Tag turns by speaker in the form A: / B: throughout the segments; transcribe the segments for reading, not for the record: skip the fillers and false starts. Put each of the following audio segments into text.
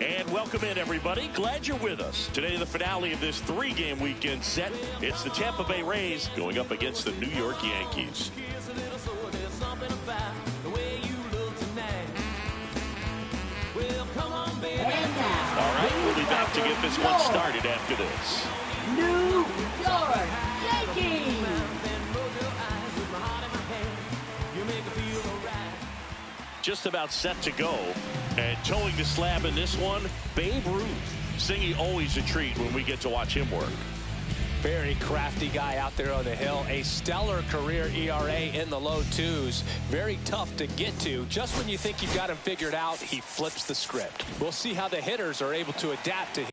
A: And welcome in, everybody. Glad you're with us. Today, the finale of this three-game weekend set. It's the Tampa Bay Rays going up against the New York Yankees. All right, we'll be back to get this one started after this.
B: New York Yankees.
A: Just about set to go. And towing the slab in this one, Babe Ruth. Singy, always a treat when we get to watch him work.
C: Very crafty guy out there on the hill. A stellar career ERA in the low twos. Very tough to get to. Just when you think you've got him figured out, he flips the script. We'll see how the hitters are able to adapt to him.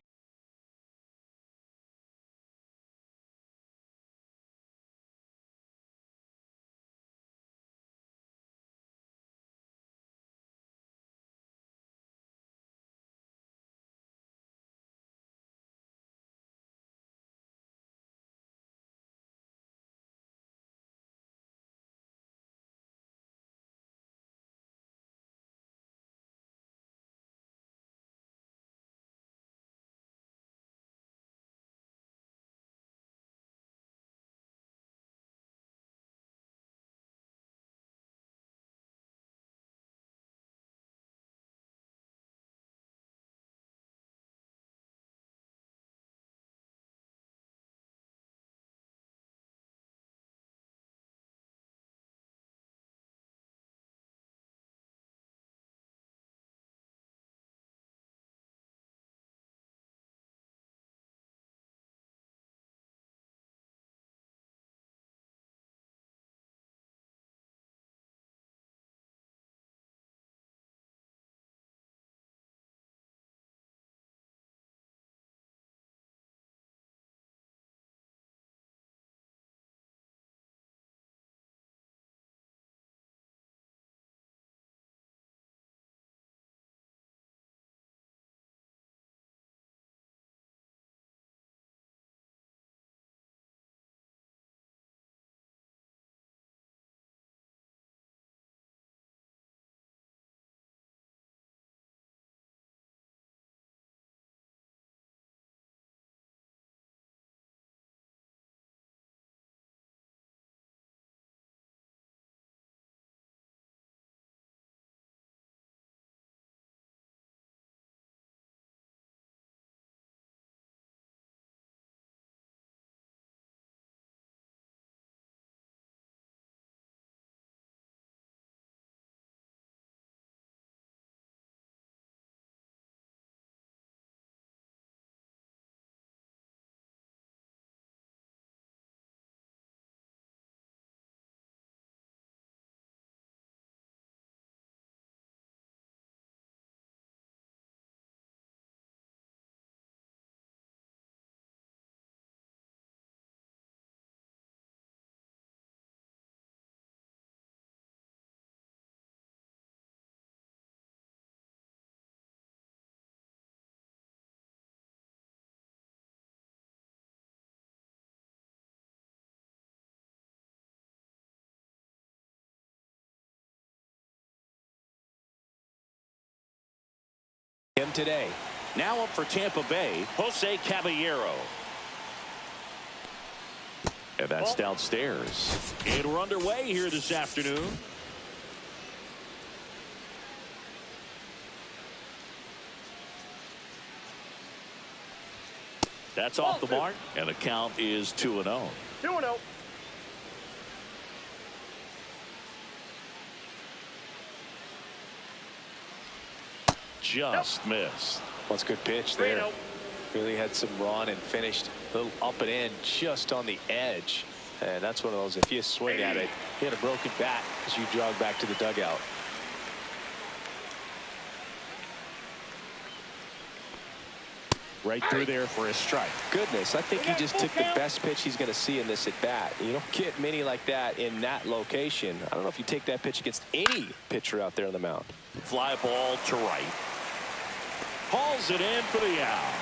C: Him today.
A: Now up for Tampa Bay, Jose Caballero. And that's downstairs. And we're underway here this afternoon. That's off the mark, and the count is 2-0.
D: 2-0.
A: Just missed.
C: What's a good pitch there. Really had some run and finished a little up and in just on the edge. And that's one of those, if you swing at it, you hit a broken bat as you jog back to the dugout.
A: Right through there for a strike.
C: Goodness, I think he just took the best pitch he's going to see in this at bat. You don't get many like that in that location. I don't know if you take that pitch against any pitcher out there on the mound.
A: Fly ball to right. Hauls it in for the out.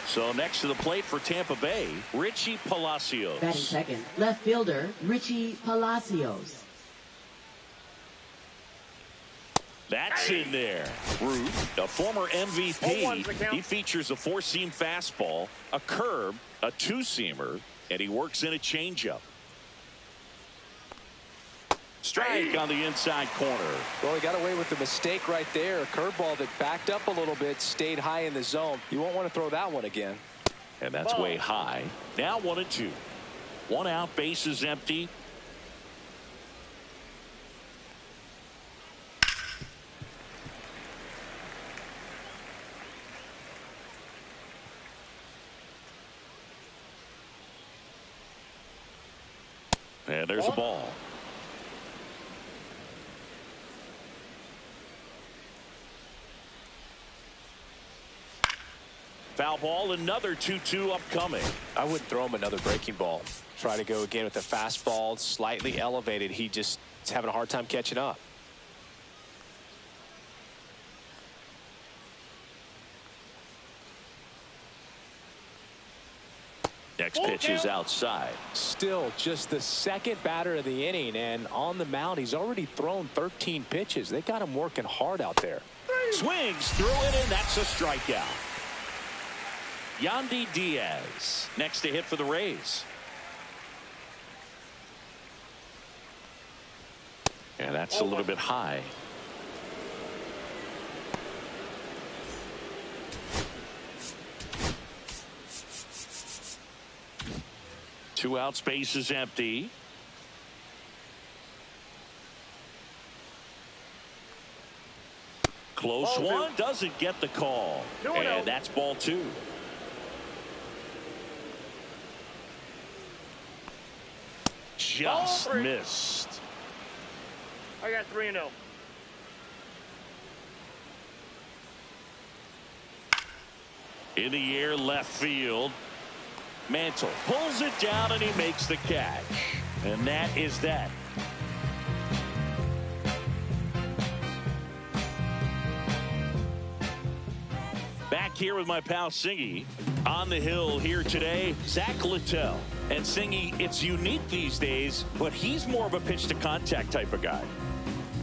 A: So next to the plate for Tampa Bay, Richie Palacios.
B: Batting second, left fielder Richie Palacios.
A: That's in there. Ruth, a former MVP, he features a four-seam fastball, a curve, a two-seamer, and he works in a changeup. Strike on the inside corner.
C: Well, he got away with the mistake right there. A curveball that backed up a little bit, stayed high in the zone. You won't want to throw that one again.
A: And that's way high. Now 1-2. 1 out, bases empty. And there's a ball. Foul ball, another 2-2 upcoming.
C: I wouldn't throw him another breaking ball. Try to go again with the fastball, slightly elevated. He just is having a hard time catching up.
A: Next pitch is outside.
C: Still just the second batter of the inning, and on the mound, he's already thrown 13 pitches. They got him working hard out there.
A: Swings through it, and that's a strikeout. Yandy Diaz next to hit for the Rays. And that's a little bit high. Two outs, base is empty. Close one, doesn't get the call. And that's ball 2. Just missed.
D: I got 3-0.
A: In the air, left field. Mantle pulls it down and he makes the catch. And that is that. Back here with my pal Singy. On the hill here today, Zach Littell. And Singy, it's unique these days, but he's more of a pitch to contact type of guy.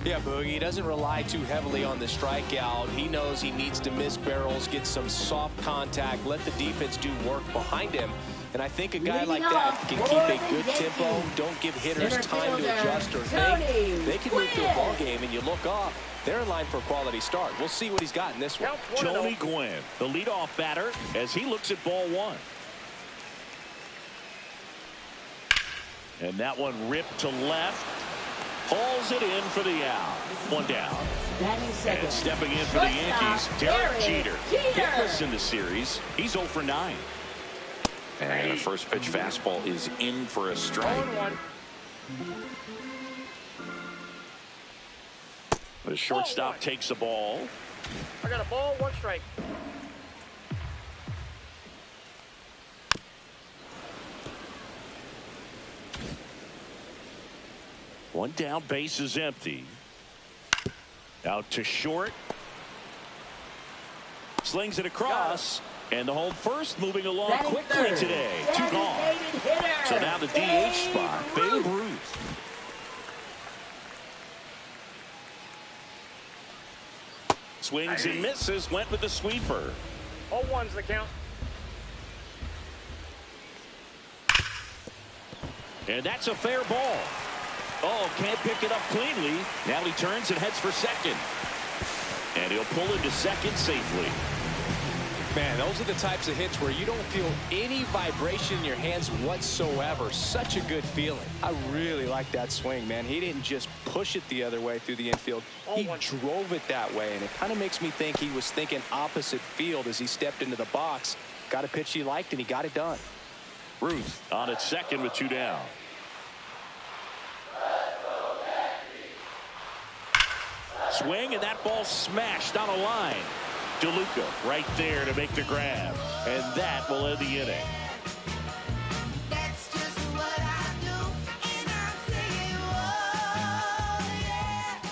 C: Yeah, Boogie, he doesn't rely too heavily on the strikeout. He knows he needs to miss barrels, get some soft contact, let the defense do work behind him. And I think a guy like that can keep a good tempo, don't give hitters time to adjust or think. They can move through a ball game, and you look up, they're in line for a quality start. We'll see what he's got in this one.
A: Tony Gwynn, the leadoff batter, as he looks at ball 1. And that one ripped to left. Hauls it in for the out. 1 down. And stepping in for the Yankees, Derek Jeter. Hitless in the series. He's 0 for 9. And a first pitch fastball is in for a strike. The shortstop takes the ball.
D: I got a ball, 1 strike.
A: One down, base is empty. Out to short. Slings it across. And the home first moving along quickly today. 2 gone. So now the DH spot, Babe Ruth. Swings and misses, went with the sweeper.
D: 0-1's the count.
A: And that's a fair ball. Oh, can't pick it up cleanly. Now he turns and heads for second. And he'll pull into second safely.
C: Man, those are the types of hits where you don't feel any vibration in your hands whatsoever. Such a good feeling. I really like that swing, man. He didn't just push it the other way through the infield. He drove it that way, and it kind of makes me think he was thinking opposite field as he stepped into the box. Got a pitch he liked, and he got it done.
A: Ruth on at second with 2 down. Swing, and that ball smashed on a line. DeLuca right there to make the grab. And that will end the inning.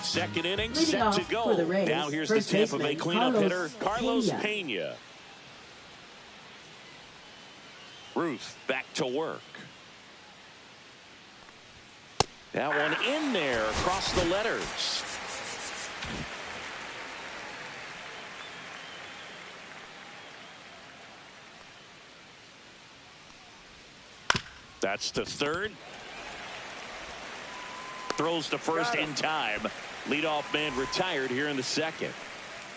A: Second inning set to go. Now here's the Tampa Bay cleanup hitter, Carlos Pena. Ruth back to work. That one in there across the letters. That's to third. Throws to first in time. Leadoff man retired here in the second.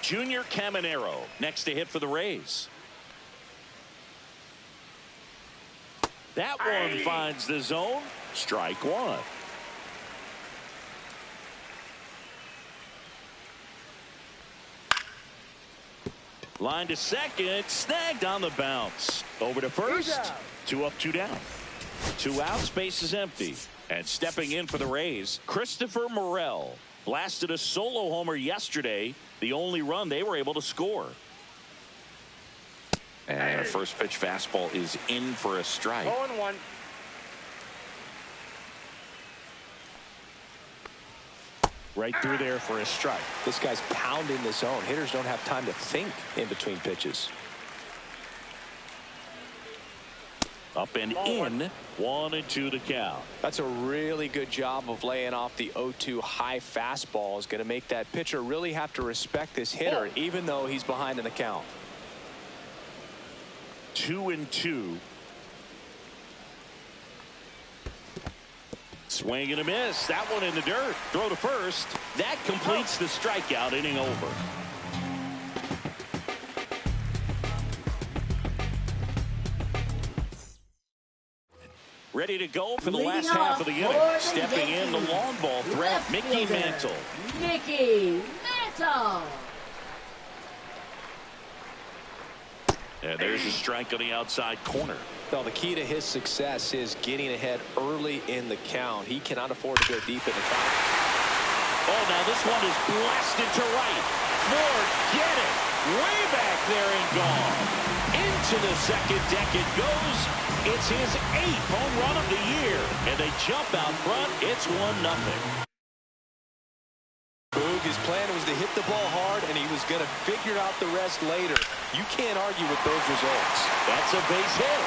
A: Junior Caminero next to hit for the Rays. That one finds the zone. Strike one. Line to second. Snagged on the bounce. Over to first. 2 up, 2 down. 2 outs. Base is empty. And stepping in for the Rays, Christopher Morel blasted a solo homer yesterday. The only run they were able to score. And a first pitch fastball is in for a strike.
D: 0-1.
A: Right through there for a strike.
C: This guy's pounding the zone. Hitters don't have time to think in between pitches.
A: Up and in. 1-2 to count.
C: That's a really good job of laying off the 0-2 high fastball. Is going to make that pitcher really have to respect this hitter, even though he's behind in the count.
A: 2-2. Swing and a miss. That one in the dirt. Throw to first. That completes the strikeout. Inning over. Ready to go for the last half of the inning. Stepping in the long ball threat, Mickey Mantle.
B: Mickey Mantle.
A: And there's a strike on the outside corner.
C: Well, the key to his success is getting ahead early in the count. He cannot afford to go deep in the count.
A: Oh, now this one is blasted to right. Forget it. Way back there and gone. Into the second deck it goes. It's his 8th home run of the year. And they jump out front. It's 1-0.
C: Boog, his plan was to hit the ball hard, and he was going to figure out the rest later. You can't argue with those results.
A: That's a base hit.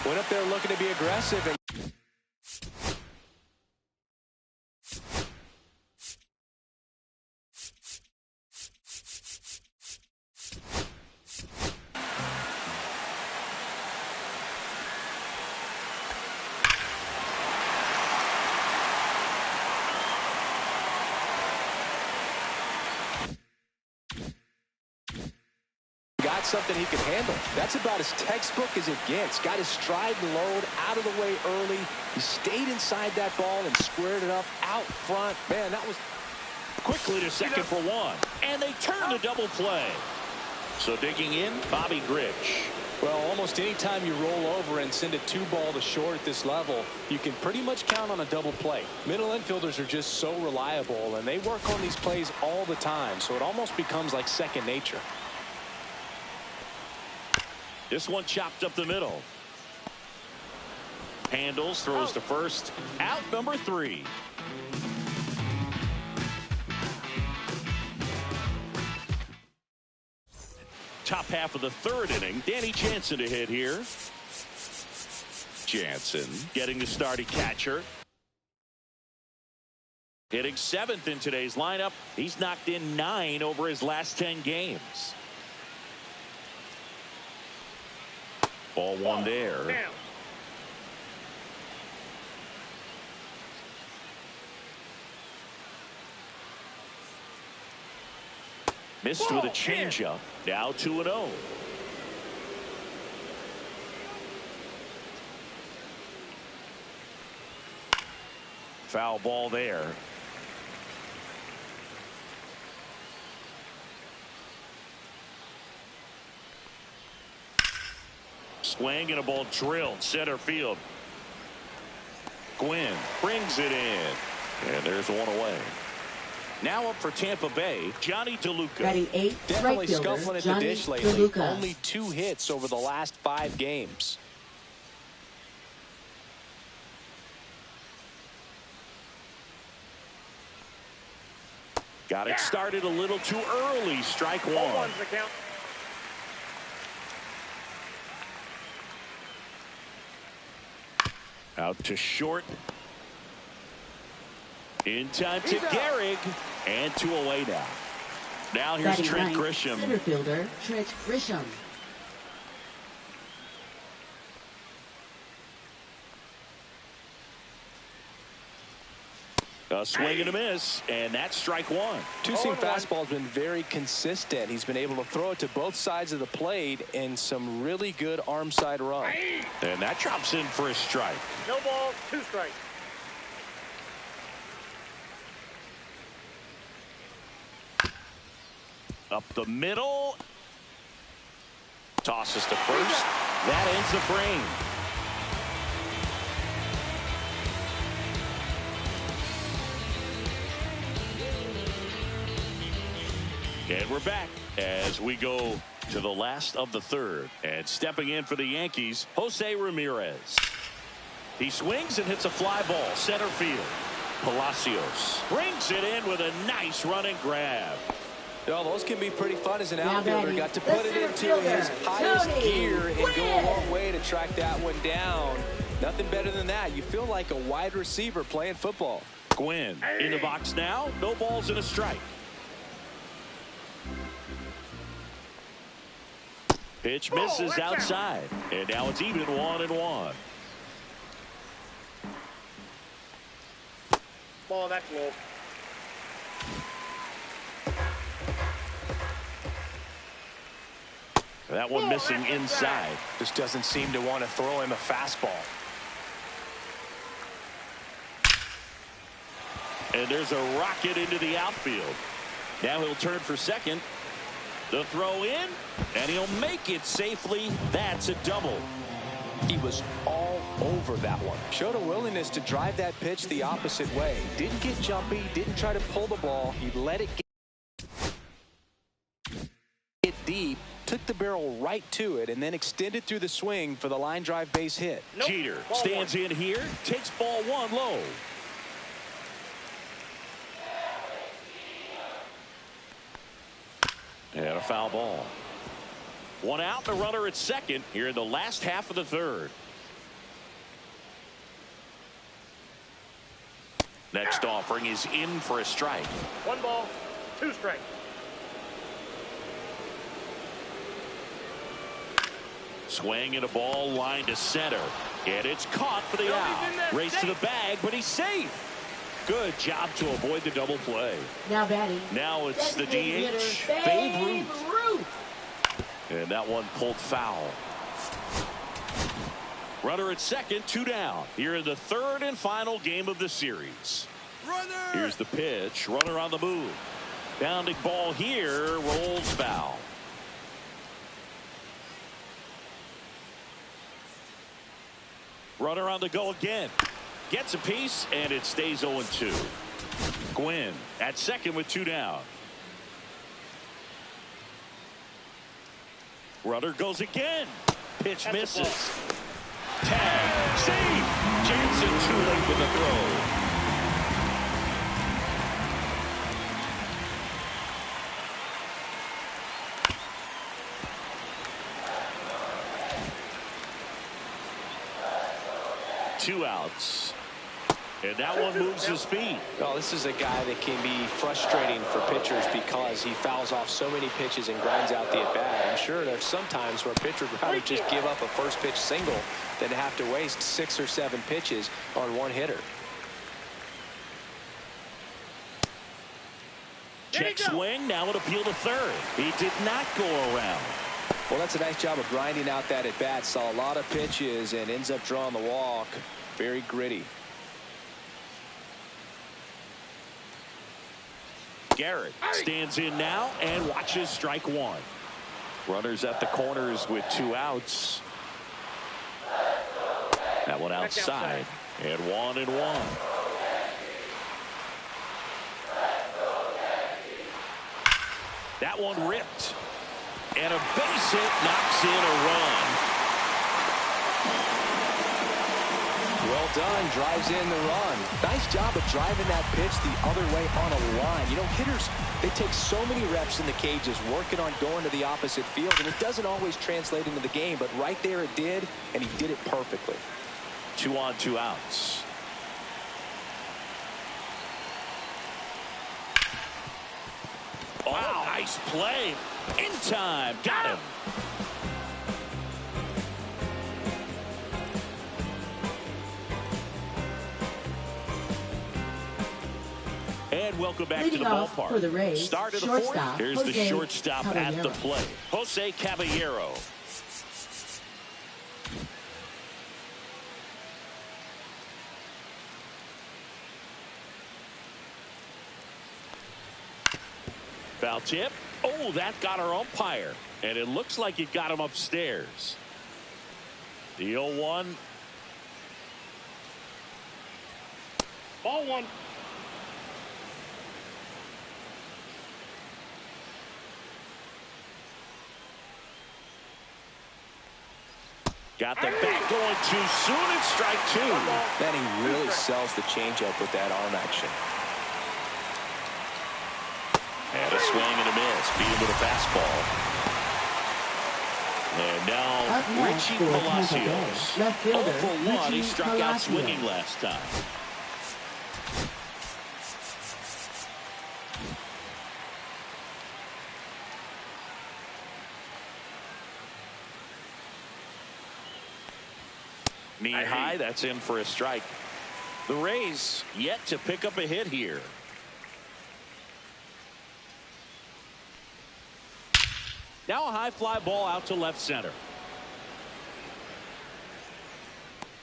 C: Went up there looking to be aggressive. And something he can handle. That's about as textbook as it gets. Got his stride and load out of the way early. He stayed inside that ball and squared it up out front. Man, that was
A: quickly to second for one. And they turn the double play. So digging in, Bobby Grich.
C: Well, almost any time you roll over and send a 2-ball to short at this level, you can pretty much count on a double play. Middle infielders are just so reliable, and they work on these plays all the time, so it almost becomes like second nature.
A: This one chopped up the middle. Handles, throws to first. Out number 3. Top half of the third inning. Danny Jansen to hit here. Jansen getting the start at catcher. Hitting 7th in today's lineup. He's knocked in 9 over his last 10 games. Ball 1 there.
D: Damn.
A: Missed with a changeup. Now 2-0. Foul ball there. Swing and a ball drilled center field. Gwynn brings it in. And there's one away. Now up for Tampa Bay, Johnny DeLuca.
B: Batting 8th,
C: Definitely
B: right fielder,
C: scuffling at the
B: Johnny
C: dish lately.
B: DeLuca.
C: Only 2 hits over the last 5 games.
A: Got it started a little too early. Strike 1.
D: 0-1's the count.
A: Out to short. In time to Gehrig. And 2 away now. Now here's
B: Batting
A: Trent
B: ninth,
A: Grisham.
B: center fielder Trent Grisham.
A: A swing and a miss, and that's strike one.
C: Two-seam fastball has been very consistent. He's been able to throw it to both sides of the plate and some really good arm side run.
A: And that drops in for a strike.
D: No ball, 2 strikes.
A: Up the middle. Tosses to first. That ends the frame. And we're back as we go to the last of the third. And stepping in for the Yankees, Jose Ramirez. He swings and hits a fly ball center field. Palacios brings it in with a nice running grab.
C: Oh, those can be pretty fun as an
B: Now
C: outfielder.
B: batting,
C: Got to
B: the
C: put it
B: center
C: into
B: fielder,
C: his highest
B: Tony
C: gear and go a
B: Gwynn.
C: long way to track that one down. Nothing better than that. You feel like a wide receiver playing football.
A: Gwynn in the box now. No balls and a strike. Pitch misses outside. And now it's even 1-1.
D: Ball, that's low.
A: That one missing inside.
C: Just doesn't seem to want to throw him a fastball.
A: And there's a rocket into the outfield. Now he'll turn for second. The throw in, and he'll make it safely. That's a double.
C: He was all over that one. Showed a willingness to drive that pitch the opposite way. Didn't get jumpy, didn't try to pull the ball. He let it get deep, took the barrel right to it, and then extended through the swing for the line drive base hit.
D: Nope.
A: Jeter
D: Ball
A: stands in here, takes ball 1 low. And a foul ball. 1 out, the runner at second here in the last half of the third. Next offering is in for a strike.
D: 1 ball, 2 strikes.
A: Swing and a ball line to center. And it's caught for the
D: No, he's
A: out.
D: in there.
A: Race to the bag, but he's safe. Good job to avoid the double play.
B: Now batting.
A: Now it's the
B: designated
A: DH,
B: hitter,
A: Babe Ruth. And that one pulled foul. Runner at second, 2 down. Here in the third and final game of the series.
E: Runner!
A: Here's the pitch. Runner on the move. Bounding ball here. Rolls foul. Runner on the go again. Gets a piece, and it stays 0-2. Gwynn at second with 2 down. Runner goes again. Pitch misses. Tag. Save. Jansen too late with the throw. Two outs. And that one moves his feet.
C: Oh, this is a guy that can be frustrating for pitchers because he fouls off so many pitches and grinds out the at-bat. I'm sure there's some times where a pitcher would rather just give up a first pitch single than to have to waste 6 or 7 pitches on one hitter.
A: Check swing. Now an appeal to third. He did not go around.
C: Well, that's a nice job of grinding out that at-bat. Saw a lot of pitches and ends up drawing the walk. Very gritty.
A: Garrett stands in now and watches strike 1. Runners at the corners with 2 outs. That one outside. And 1-1. That one ripped. And a base hit knocks in a run.
C: Well done. Drives in the run. Nice job of driving that pitch the other way on a line. You know, hitters, they take so many reps in the cages working on going to the opposite field, and it doesn't always translate into the game, but right there it did, and he did it perfectly.
A: 2 on, 2 outs. Oh, nice Nice play. In time. Got him. And welcome back to the ballpark.
B: For the Rays,
A: Start of the fourth. Here's the shortstop at the plate. Jose Caballero. Foul tip. Oh, that got our umpire. And it looks like it got him upstairs. The 0-1.
D: Ball one.
A: Got the bat going too soon and strike two.
C: Then he really sells the changeup with that arm action.
A: And a swing and a miss. Beat him with a fastball. And now Richie Palacios. 0 for 1. He struck out swinging last time. Knee high, that's in for a strike. The Rays yet to pick up a hit here. Now a high fly ball out to left center.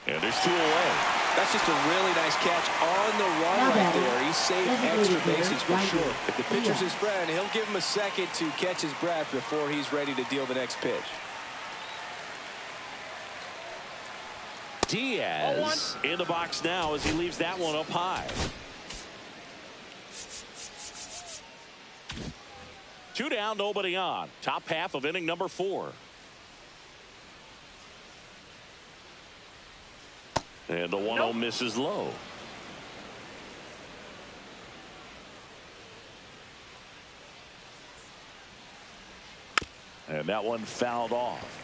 A: And there's 2 away.
C: That's just a really nice catch on the run right there. He saved extra bases for sure. If the pitcher's his friend, he'll give him a second to catch his breath before he's ready to deal the next pitch.
A: Diaz in the box now as he leaves that one up high. 2 down, nobody on. Top half of inning number 4. And the 1-0 misses low. And that one fouled off.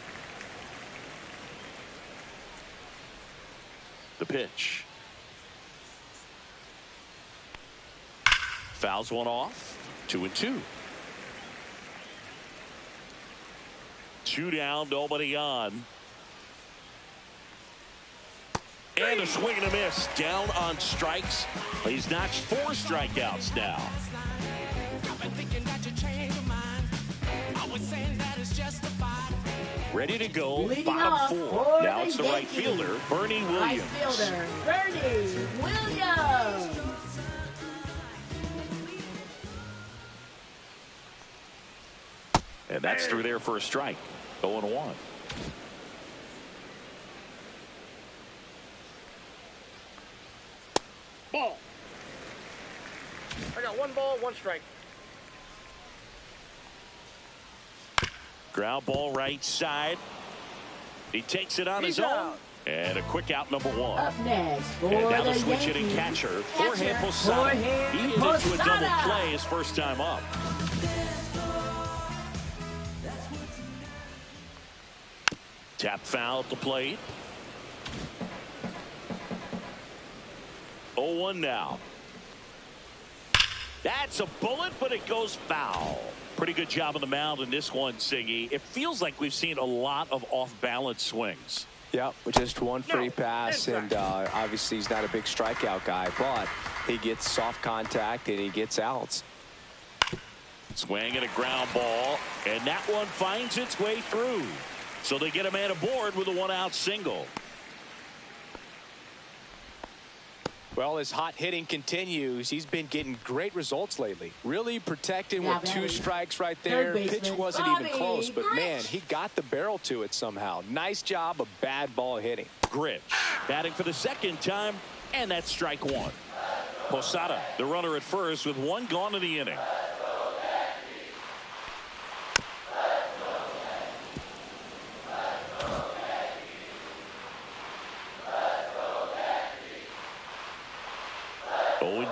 A: The pitch. Fouls one off. 2-2. 2 down, nobody on. And a swing and a miss. Down on strikes. He's notched 4 strikeouts now. Ready to go. Bottom 4. Now it's the right fielder, Bernie Williams.
B: Right fielder, Bernie Williams.
A: And that's through there for a strike. 0-1.
D: Ball. I got 1 ball, 1 strike.
A: Ground ball right side. He takes it on his own. And a quick out, number 1.
B: Up next for
A: and now the
B: the
A: switch
B: Yankees.
A: hitting catcher, Jorge Posada. He hit into a double play his first time up. Tap foul at the plate. 0-1 now. That's a bullet, but it goes foul. Pretty good job on the mound in this one, Siggy. It feels like we've seen a lot of off-balance swings.
C: Yeah, with just 1 free pass, and obviously he's not a big strikeout guy, but he gets soft contact and he gets outs.
A: Swing and a ground ball, and that one finds its way through. So they get a man aboard with a 1-out single.
C: Well, his hot hitting continues. He's been getting great results lately. Really protected with 2 strikes right there. Pitch wasn't even close, but man, he got the barrel to it somehow. Nice job of bad ball hitting.
A: Grich batting for the 2nd time, and that's strike 1. Posada, the runner at first, with 1 gone in the inning.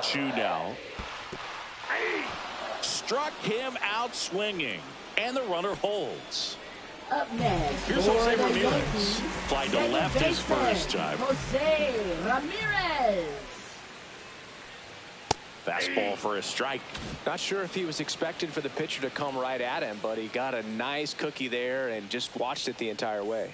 A: Two now. Struck him out swinging, and the runner holds.
B: Up next,
A: here's Jose Ramirez. Fly to left his first time.
B: Jose Ramirez.
A: Fastball for a strike.
C: Not sure if he was expecting for the pitcher to come right at him, but he got a nice cookie there and just watched it the entire way.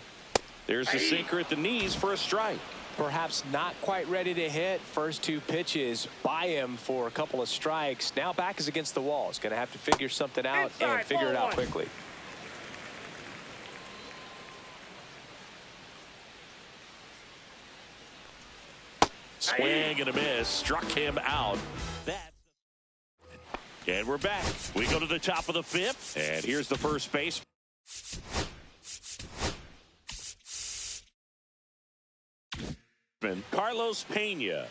A: There's the sinker at the knees for a strike.
C: Perhaps not quite ready to hit. First two pitches by him for a couple of strikes. Now back is against the wall. He's going to have to figure something out and figure it out quickly.
A: Swing and a miss. Struck him out. And we're back. We go to the top of the fifth. And here's the first base. Carlos Pena.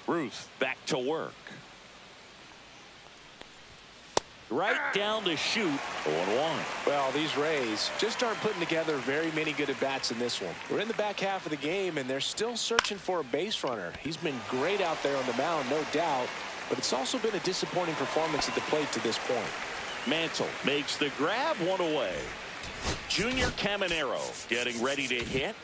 A: Ruth back to work. Right down the chute. 0-1.
C: Well, these Rays just aren't putting together very many good at-bats in this one. We're in the back half of the game, and they're still searching for a base runner. He's been great out there on the mound, no doubt, but it's also been a disappointing performance at the plate to this point.
A: Mantle makes the grab, one away. Junior Caminero getting ready to hit.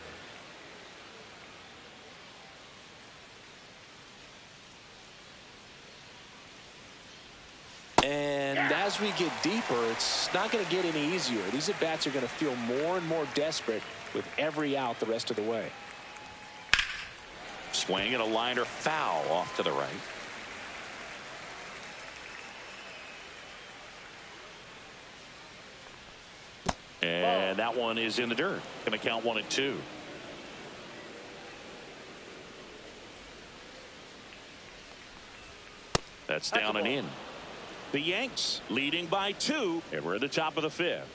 C: And as we get deeper, it's not going to get any easier. These at-bats are going to feel more and more desperate with every out the rest of the way.
A: Swing and a liner foul off to the right. And that one is in the dirt. Going to count 1-2. That's down and in. The Yanks leading by 2, and we're at the top of the fifth.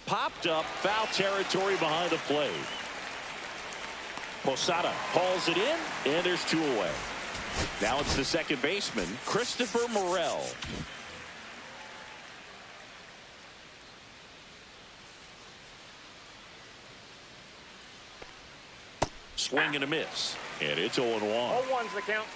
A: Popped up, foul territory behind the plate. Posada hauls it in, and there's 2 away. Now it's the second baseman, Christopher Morel. Swing and a miss. And it's 0-1.
D: 0-1's the count.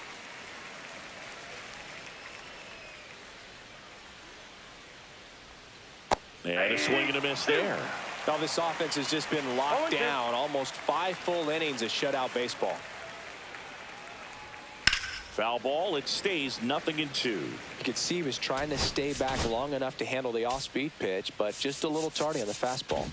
A: And a swing and a miss there.
C: Now this offense has just been locked down. Almost 5 full innings of shutout baseball.
A: Foul ball. It stays 0-2.
C: You could see he was trying to stay back long enough to handle the off-speed pitch, but just a little tardy on the fastball.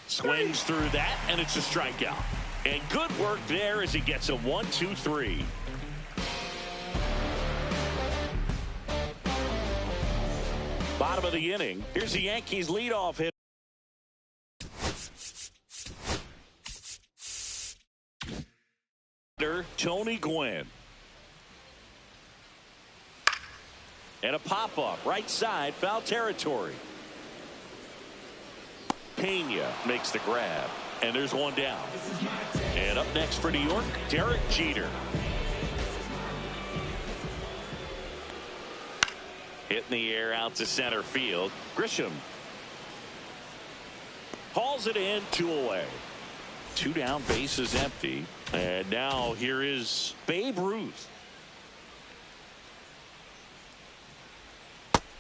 A: Swings through that, and it's a strikeout. And good work there as he gets a 1-2-3. Bottom of the inning. Here's the Yankees leadoff hitter, Tony Gwynn. And a pop-up right side, foul territory. Pena makes the grab, and there's 1 down. And up next for New York, Derek Jeter. Hitting the air out to center field. Grisham hauls it in, 2 away. 2 down, bases empty. And now here is Babe Ruth.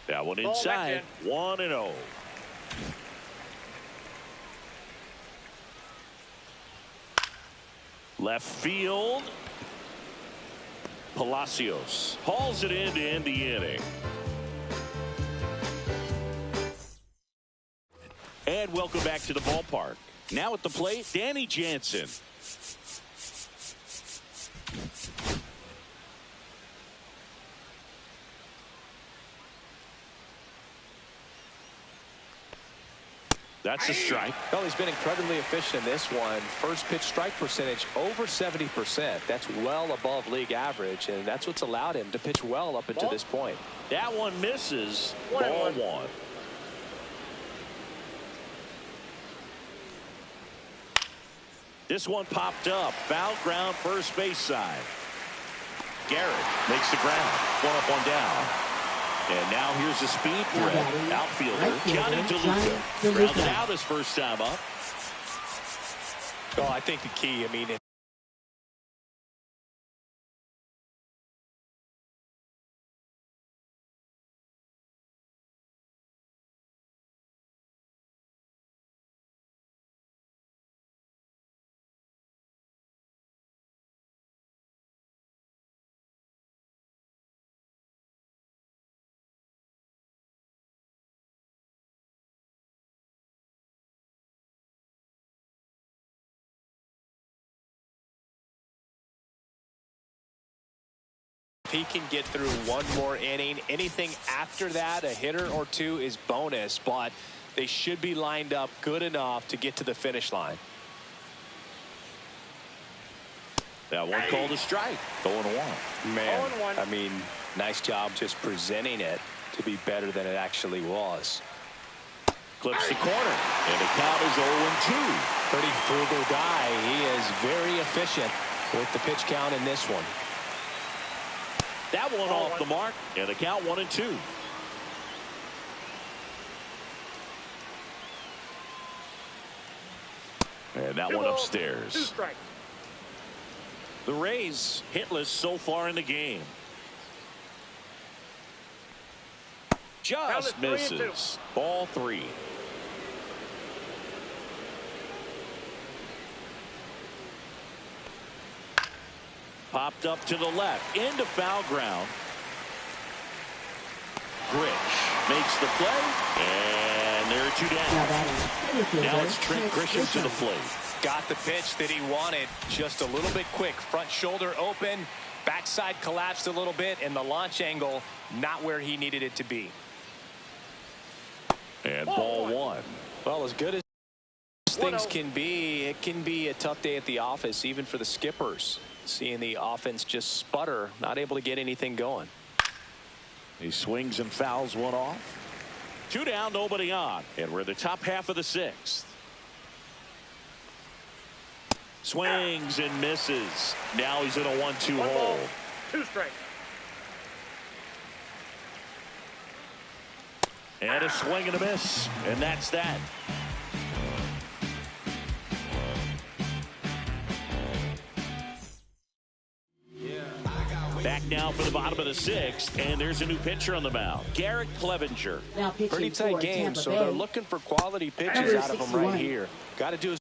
A: That one inside, 1-0. Left field. Palacios hauls it in to end the inning. And welcome back to the ballpark. Now at the plate, Danny Jansen. That's a strike.
C: Well, he's been incredibly efficient in this one. First pitch strike percentage over 70%. That's well above league average, and that's what's allowed him to pitch well up until this point.
A: That one misses. Ball 1. This one popped up. Foul ground, first base side. Garrett makes the ground. One up, one down. And now here's a speed threat. Outfielder Johnny DeLuca. Grounded out his first time up.
C: Well, I think the key, I mean, if he can get through one more inning, anything after that, a hitter or two is bonus, but they should be lined up good enough to get to the finish line.
A: That one called a strike. 0-1.
C: Man, I mean, nice job just presenting it to be better than it actually was.
A: Clips the corner, and the count is 0-2.
C: Pretty frugal guy. He is very efficient with the pitch count in this one.
A: That one off the mark, and the count 1-2. And that one upstairs.
D: 2 strikes.
A: The Rays hitless so far in the game. Just misses. Ball 3. Popped up to the left, into foul ground. Grich makes the play, and there are 2 down. Now it's Trent Grisham to the plate.
C: Got the pitch that he wanted, just a little bit quick. Front shoulder open, backside collapsed a little bit, and the launch angle not where he needed it to be.
A: And ball 1.
C: Well, as good as things can be, it can be a tough day at the office, even for the skippers. Seeing the offense just sputter, not able to get anything going.
A: He swings and fouls one off. 2 down, nobody on. And we're in the top half of the 6th. Swings and misses. Now he's in a 1-2 hole.
D: 2 strikes.
A: And a swing and a miss. And that's that. Back now for the bottom of the 6th, and there's a new pitcher on the mound, Garrett Clevenger.
C: Pretty tight game, so they're looking for quality pitches out of him right here. Got to do his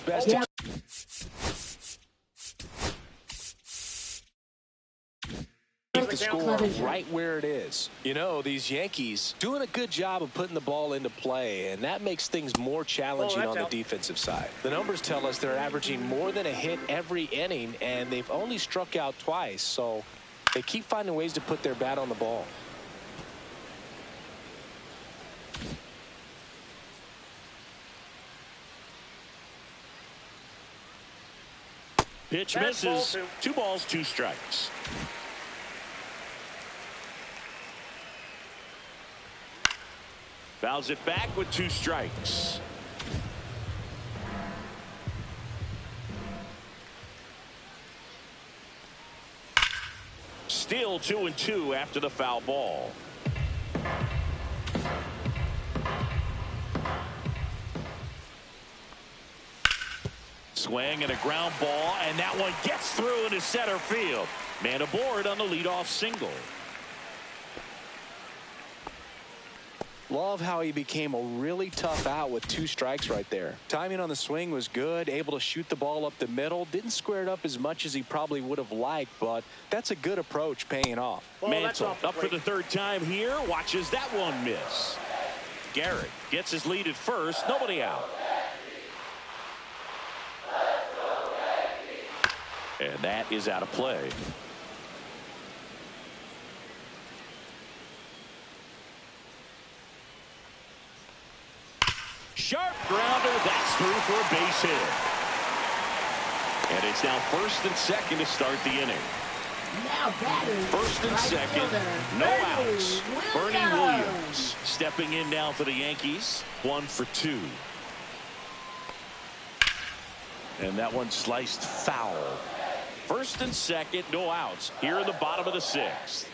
C: best. Keep the score right where it is. You know, these Yankees doing a good job of putting the ball into play, and that makes things more challenging on the defensive side. The numbers tell us they're averaging more than a hit every inning, and they've only struck out twice, so they keep finding ways to put their bat on the ball.
A: Pitch misses. 2 balls, 2 strikes. Fouls it back with 2 strikes. Still 2-2 after the foul ball. Swing and a ground ball, and that one gets through into center field. Man aboard on the leadoff single.
C: Love how he became a really tough out with 2 strikes right there. Timing on the swing was good, able to shoot the ball up the middle. Didn't square it up as much as he probably would have liked, but that's a good approach paying off.
A: Mantle up for the 3rd time here. Watches that one miss. Garrett gets his lead at first. Nobody out. And that is out of play. Sharp grounder, that's through for a base hit. And it's now 1st and 2nd to start the inning.
B: Now batting.
A: 1st and 2nd, no outs. Bernie Williams stepping in now for the Yankees. 1 for 2. And that one sliced foul. First and second, no outs here in the bottom of the sixth.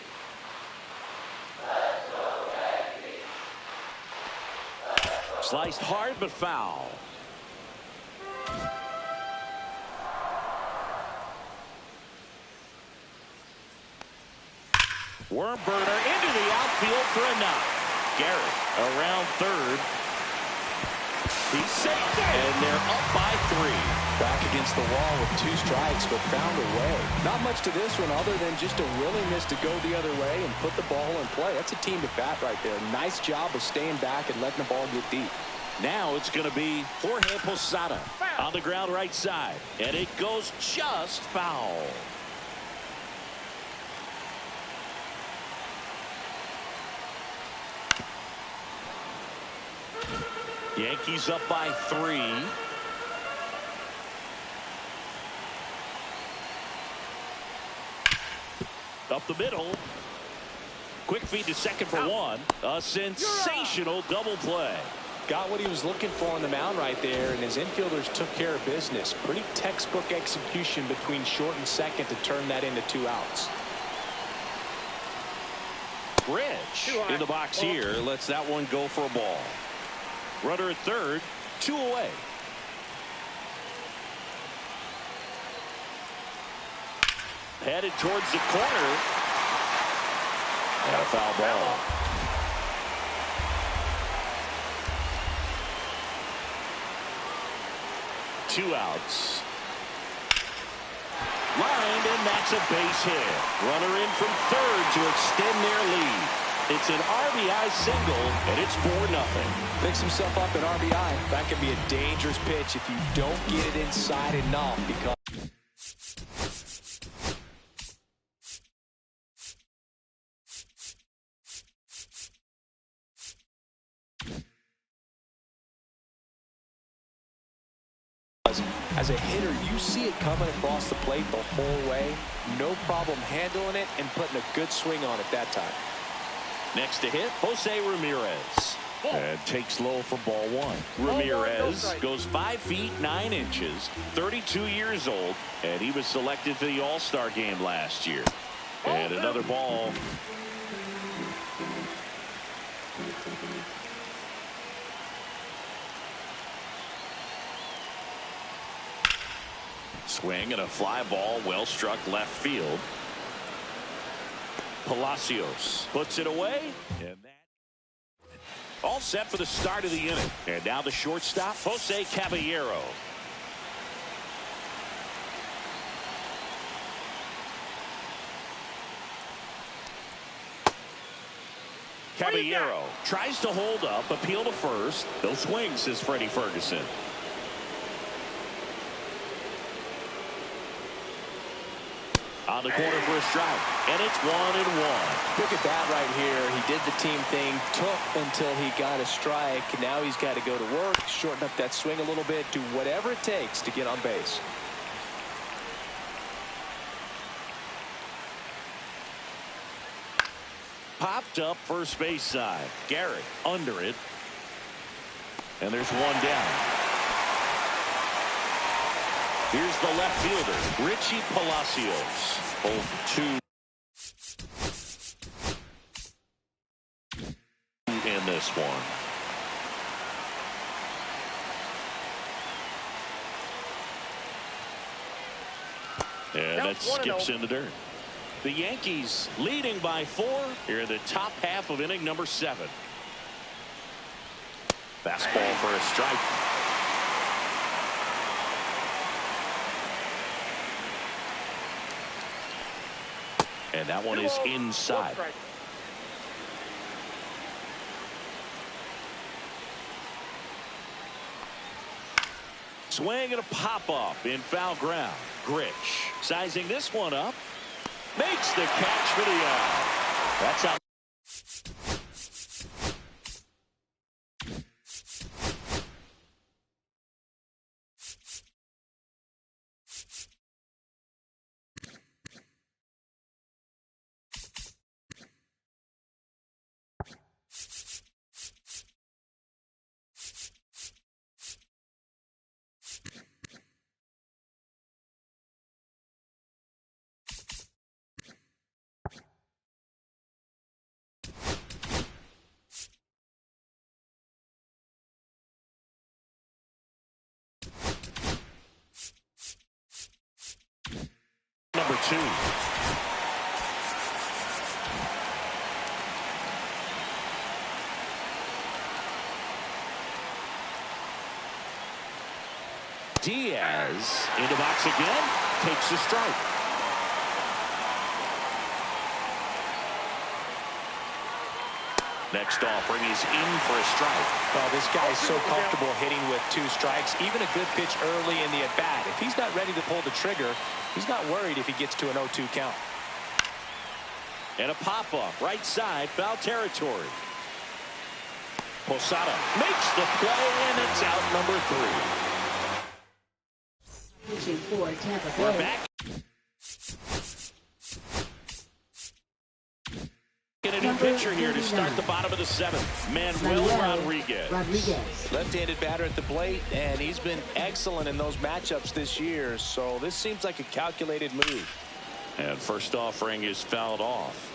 A: Sliced hard but foul. Worm burner into the outfield for a knock. Garrett around third. He's safe, and they're up by 3.
C: Back against the wall with 2 strikes, but found a way. Not much to this one other than just a willingness to go the other way and put the ball in play. That's a team to bat right there. Nice job of staying back and letting the ball get deep.
A: Now it's going to be Jorge Posada on the ground right side, and it goes just foul. Yankees up by 3. Up the middle. Quick feed to second for 1. A sensational double play.
C: Got what he was looking for on the mound right there, and his infielders took care of business. Pretty textbook execution between short and second to turn that into 2 outs.
A: Rich in the box here lets that one go for a ball. Runner at third, 2 away. Headed towards the corner. And a foul ball. Two outs. Lined, and that's a base hit. Runner in from third to extend their lead. It's an RBI single, and it's 4-0.
C: Picks himself up an RBI. That could be a dangerous pitch if you don't get it inside enough, because as a hitter, you see it coming across the plate the whole way. No problem handling it and putting a good swing on it that time.
A: Next to hit, Jose Ramirez. And takes low for ball 1. Ramirez goes 5 feet 9 inches, 32 years old, and he was selected to the All-Star game last year. And another ball. Swing and a fly ball, well struck left field. Palacios puts it away, and that all set for the start of the inning. And now the shortstop, Jose Caballero. Caballero tries to hold up, appeal to first. No swing, says Freddie Ferguson. On the corner for a strike, and it's 1-1.
C: Look at that right here. He did the team thing, took until he got a strike. Now he's got to go to work, shorten up that swing a little bit, do whatever it takes to get on base.
A: Popped up first base side. Garrett under it. And there's one down. Here's the left fielder, Richie Palacios. 0-2 in this one. And that skips into dirt. The Yankees leading by 4 here in the top half of inning number 7. Fastball for a strike. And that one is inside. Swing and a pop-up in foul ground. Grich sizing this one up. Makes the catch for the out. That's out. 2. Diaz in the box again, takes a strike. Next offering is in for a strike.
C: Well, this guy is so comfortable hitting with 2 strikes, even a good pitch early in the at-bat. If he's not ready to pull the trigger, he's not worried if he gets to an 0-2 count.
A: And a pop-up, right side, foul territory. Posada makes the play, and it's out number 3.
B: Pitching for Tampa Bay.
A: We're back. And a new pitcher here to start the bottom of the 7th. Manuel Rodriguez.
C: Left-handed batter at the plate, and he's been excellent in those matchups this year, so this seems like a calculated move.
A: And first offering is fouled off.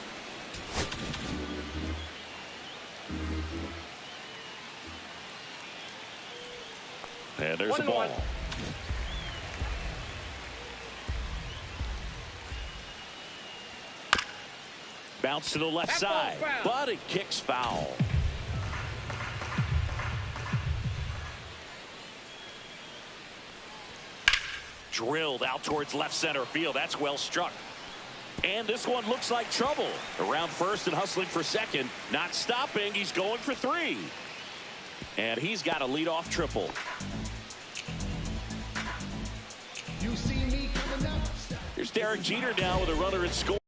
A: And there's a ball. Bounce to the left side, but it kicks foul. Drilled out towards left center field. That's well struck. And this one looks like trouble. Around first and hustling for second. Not stopping. He's going for 3. And he's got a leadoff triple.
E: You see me coming up.
A: Here's Derek Jeter now with a runner at score.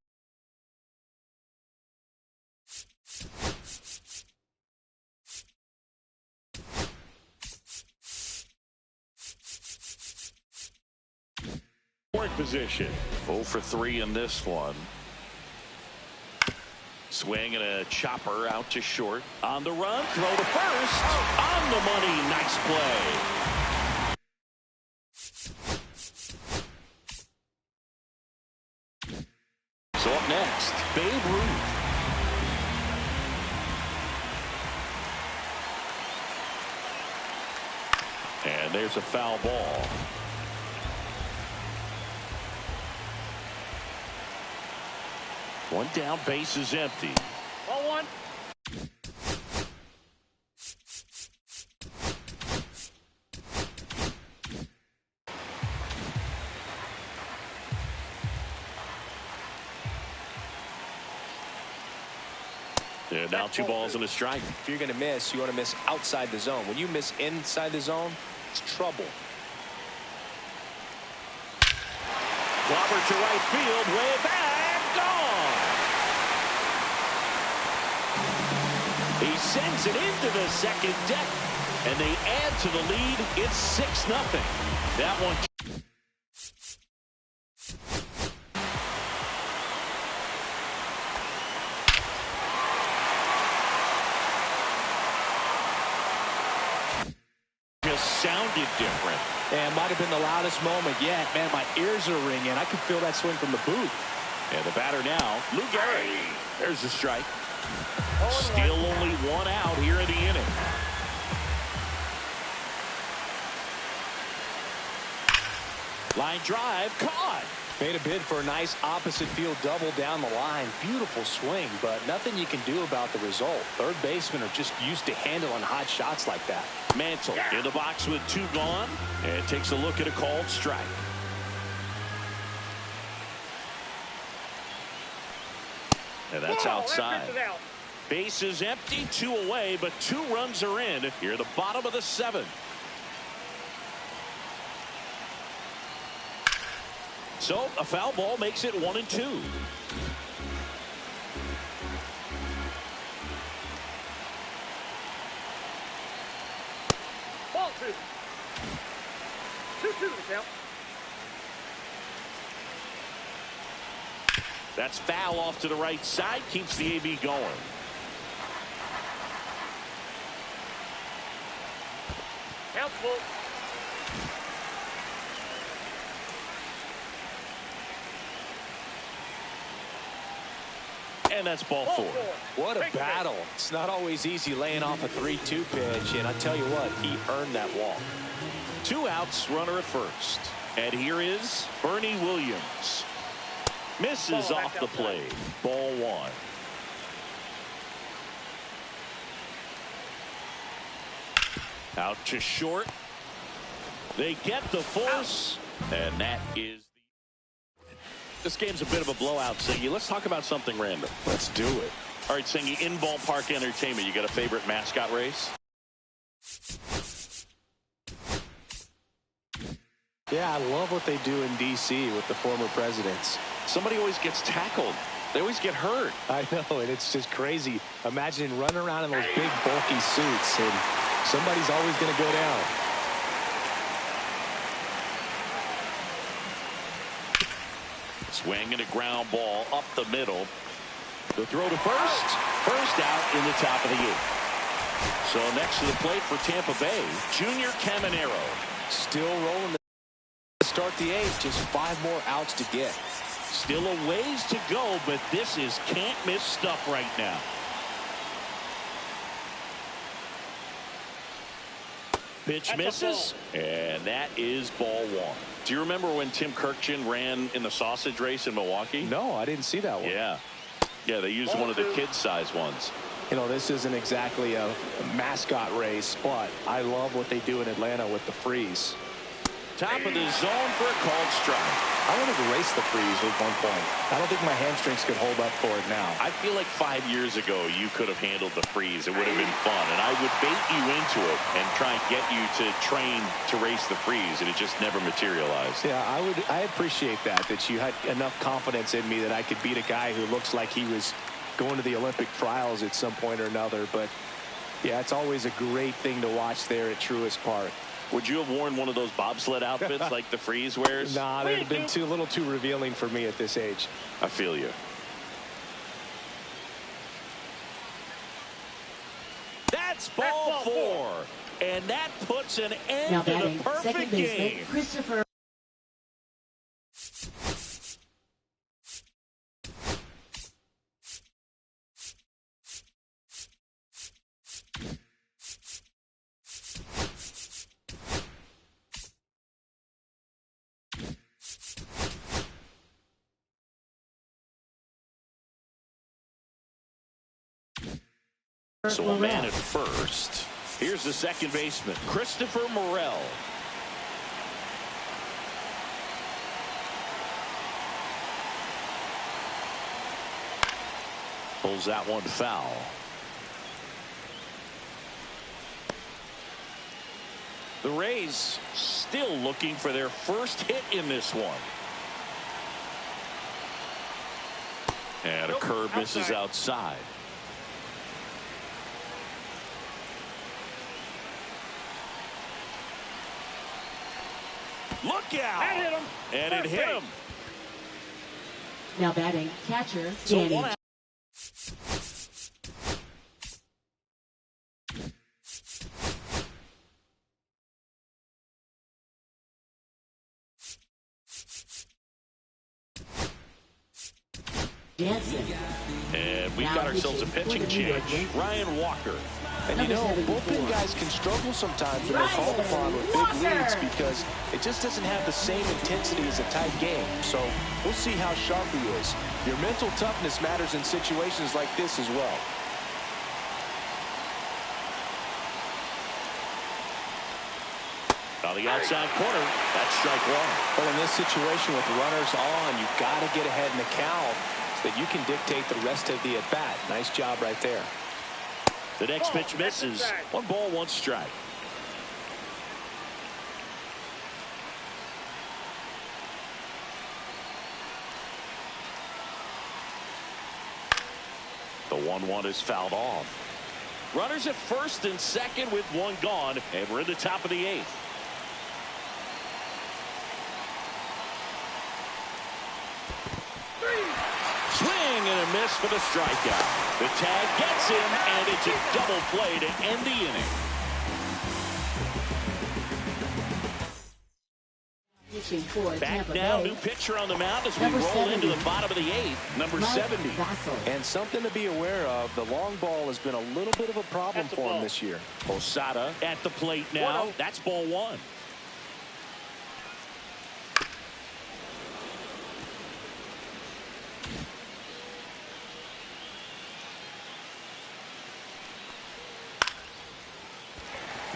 A: Position 0 for 3 in this one. Swing and a chopper out to short. On the run, throw to first. On the money, nice play. So up next, Babe Ruth. And there's a foul ball. One down, base is empty.
D: Ball 1.
A: And now 2 balls and a strike.
C: If you're going to miss, you want to miss outside the zone. When you miss inside the zone, it's trouble.
A: Robert to right field, way back, gone. He sends it into the second deck, and they add to the lead. It's 6-0. That one. Just sounded different.
C: And might have been the loudest moment yet. Man, my ears are ringing. I can feel that swing from the booth.
A: And the batter now, Lou Gehrig. There's the strike. Still only 1 out here in the inning. Line drive, caught.
C: Made a bid for a nice opposite field double down the line. Beautiful swing, but nothing you can do about the result. Third basemen are just used to handling hot shots like that.
A: Mantle in the box with 2 gone, and takes a look at a called strike. And that's outside. Base is empty, 2 away, but 2 runs are in here at the bottom of the 7th. So a foul ball makes it 1-2.
D: Ball 2. 2-2 count.
A: That's foul off to the right side, keeps the AB going.
D: Count full.
A: And that's ball 4.
C: What a battle. It's not always easy laying off a 3-2 pitch, and I tell you what, he earned that walk.
A: 2 outs, runner at first. And here is Bernie Williams. Misses off the plate. Ball one. Out to short. They get the force, and that is. This game's a bit of a blowout, Singy. Let's talk about something random.
C: Let's do it.
A: All right, Singy, in ballpark entertainment, you got a favorite mascot race?
C: Yeah, I love what they do in D.C. with the former presidents.
A: Somebody always gets tackled. They always get hurt.
C: I know, and it's just crazy. Imagining running around in those big, bulky suits, and somebody's always going to go down.
A: Swing and a ground ball up the middle. The throw to first. First out in the top of the eighth. So next to the plate for Tampa Bay, Junior Caminero.
C: Still rolling to start the eighth. Just 5 more outs to get.
A: Still a ways to go, but this is can't-miss stuff right now. Pitch misses, and that is ball one. Do you remember when Tim Kirkchin ran in the sausage race in Milwaukee?
C: No, I didn't see that one.
A: Yeah. Yeah, they used one of the kid-size ones.
C: You know, this isn't exactly a mascot race, but I love what they do in Atlanta with the freeze.
A: Top of the zone for a called strike.
C: I wanted to race the freeze at one point. I don't think my hamstrings could hold up for it now.
A: I feel like 5 years ago you could have handled the freeze. It would have been fun, and I would bait you into it and try and get you to train to race the freeze, and it just never materialized.
C: Yeah, I appreciate that you had enough confidence in me that I could beat a guy who looks like he was going to the Olympic trials at some point or another. But yeah, it's always a great thing to watch there at Truist Park.
A: Would you have worn one of those bobsled outfits like the freeze wears?
C: Nah, they'd have been a little too revealing for me at this age.
A: I feel you. That's ball four. And that puts an end to the perfect game.
B: Christopher.
A: So a man at first. Here's the second baseman, Christopher Morel. Pulls that one foul. The Rays still looking for their first hit in this one. And a curve misses outside. Look out!
D: That hit him.
A: And it hit him.
B: Now batting, catcher,
A: So
B: Danny.
A: one out.
B: Jansen.
A: And we've got ourselves a pitching change. Ryan Walker.
C: And you know, bullpen guys can struggle sometimes when they're called upon with big leads because it just doesn't have the same intensity as a tight game. So we'll see how sharp he is. Your mental toughness matters in situations like this as well.
A: On the outside corner, that's strike one.
C: Well, in this situation with runners on, you've got to get ahead in the count so that you can dictate the rest of the at-bat. Nice job right there.
A: The next pitch misses. 1 ball, 1 strike. The 1-1 is fouled off. Runners at first and second with 1 gone, and we're in the top of the 8th. Swing and a miss for the strikeout. The tag gets him, and it's a double play to end the inning. Back now, new pitcher on the mound as we roll into the bottom of the 8th, number 70.
C: And something to be aware of, the long ball has been a little bit of a problem for him this year.
A: Posada at the plate now. That's ball 1.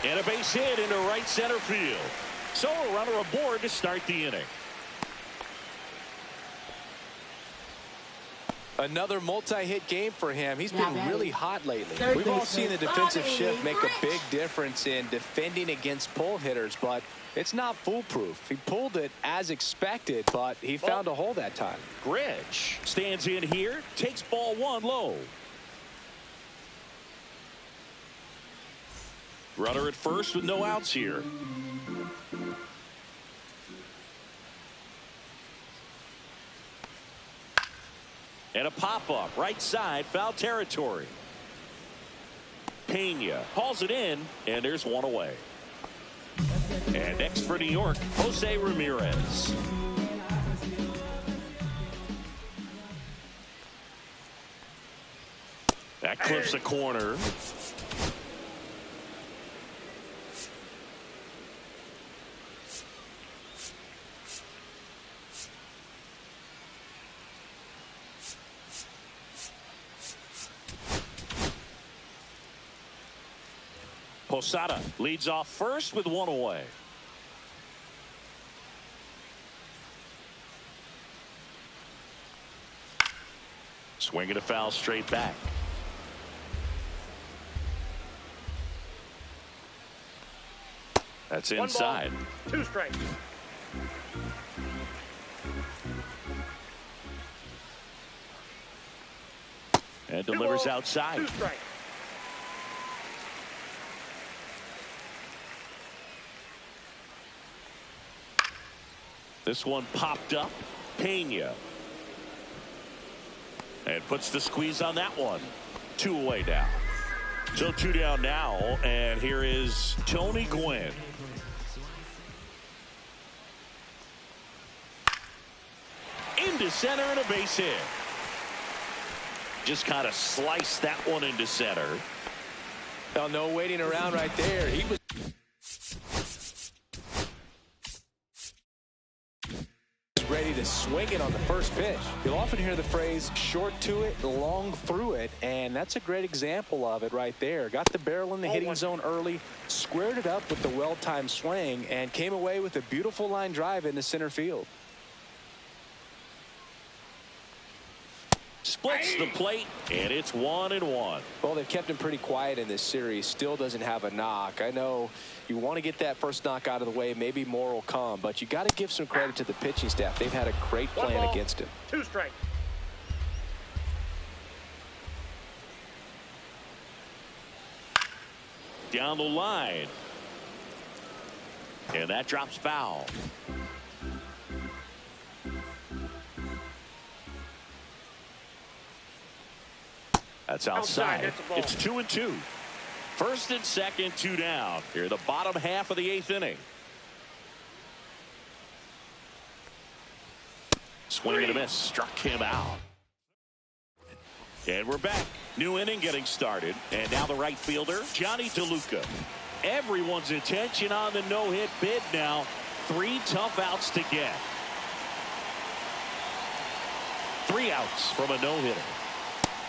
A: And a base hit into right center field. So a runner aboard to start the inning.
C: Another multi-hit game for him. He's been really hot lately. We've all seen the
B: baseman,
C: defensive
B: Bobby
C: shift make a
B: Rich.
C: big difference in defending against pull hitters, but it's not foolproof. He pulled it as expected, but he found a hole that time.
A: Rich stands in here, takes ball one low. Runner at first with no outs here. And a pop-up, right side, foul territory. Pena hauls it in, and there's one away. And next for New York, Jose Ramirez. That clips a corner. Posada leads off first with one away. Swinging a foul straight back. That's inside.
D: 1 ball, 2 strikes.
A: And delivers outside.
D: 2 strikes.
A: This one popped up. Pena. And puts the squeeze on that one. 2 away now. So 2 down now. And here is Tony Gwynn. Into center and a base hit. Just kind of sliced that one into center.
C: Well, no waiting around right there. He was ready to swing it on the first pitch. You'll often hear the phrase short to it, long through it, and that's a great example of it right there. Got the barrel in the hitting zone early, squared it up with the well-timed swing, and came away with a beautiful line drive into center field.
A: Splits the plate, and it's 1-1.
C: Well, they've kept him pretty quiet in this series. Still doesn't have a knock. I know you want to get that first knock out of the way. Maybe more will come, but you got to give some credit to the pitching staff. They've had a great plan against him.
D: 2 strikes.
A: Down the line. And that drops foul. That's outside. It's 2-2. First and second, 2 down. Here, the bottom half of the 8th inning. Swing and a miss. Struck him out. And we're back. New inning getting started. And now the right fielder, Johnny DeLuca. Everyone's attention on the no-hit bid now. 3 tough outs to get. 3 outs from a no-hitter.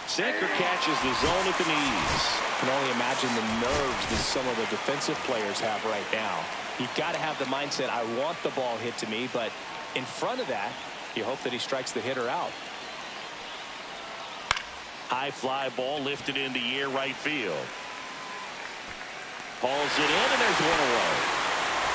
A: Sinker catches the zone at the knees.
C: Can only imagine the nerves that some of the defensive players have right now. You've got to have the mindset, I want the ball hit to me, but in front of that, you hope that he strikes the hitter out.
A: High fly ball lifted in the air right field. Hauls it in, and there's one away.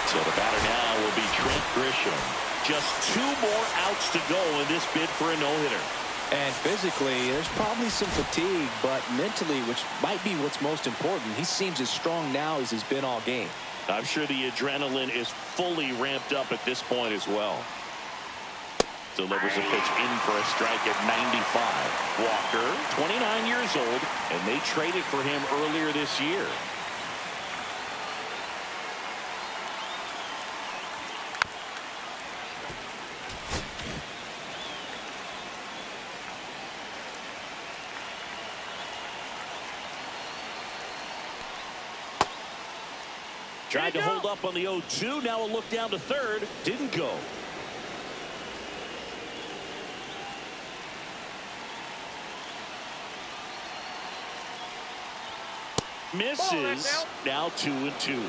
A: So the batter now will be Trent Grisham. Just 2 more outs to go in this bid for a no-hitter.
C: And physically, there's probably some fatigue, but mentally, which might be what's most important, he seems as strong now as he's been all game.
A: I'm sure the adrenaline is fully ramped up at this point as well. Delivers a pitch in for a strike at 95. Walker, 29 years old, and they traded for him earlier this year. Tried to hold up on the 0-2. Now a look down to third. Didn't go. Misses. Now 2-2.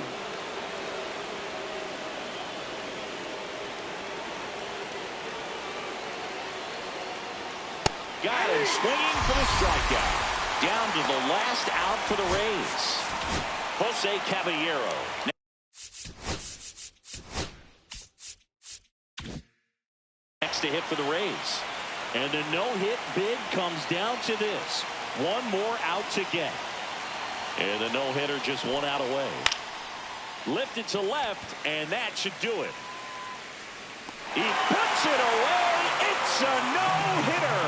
A: Got him swinging for the strikeout. Down to the last out for the Rays. Jose Caballero. Next to hit for the Rays. And the no-hit bid comes down to this. One more out to get. And the no-hitter just one out away. Lifted to left, and that should do it. He puts it away. It's a no-hitter.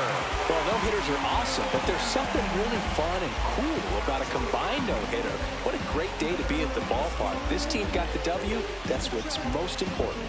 C: Well, no-hitters are awesome, but there's something really fun and cool about a combined no-hitter. What a great day to be at the ballpark. This team got the W. That's what's most important.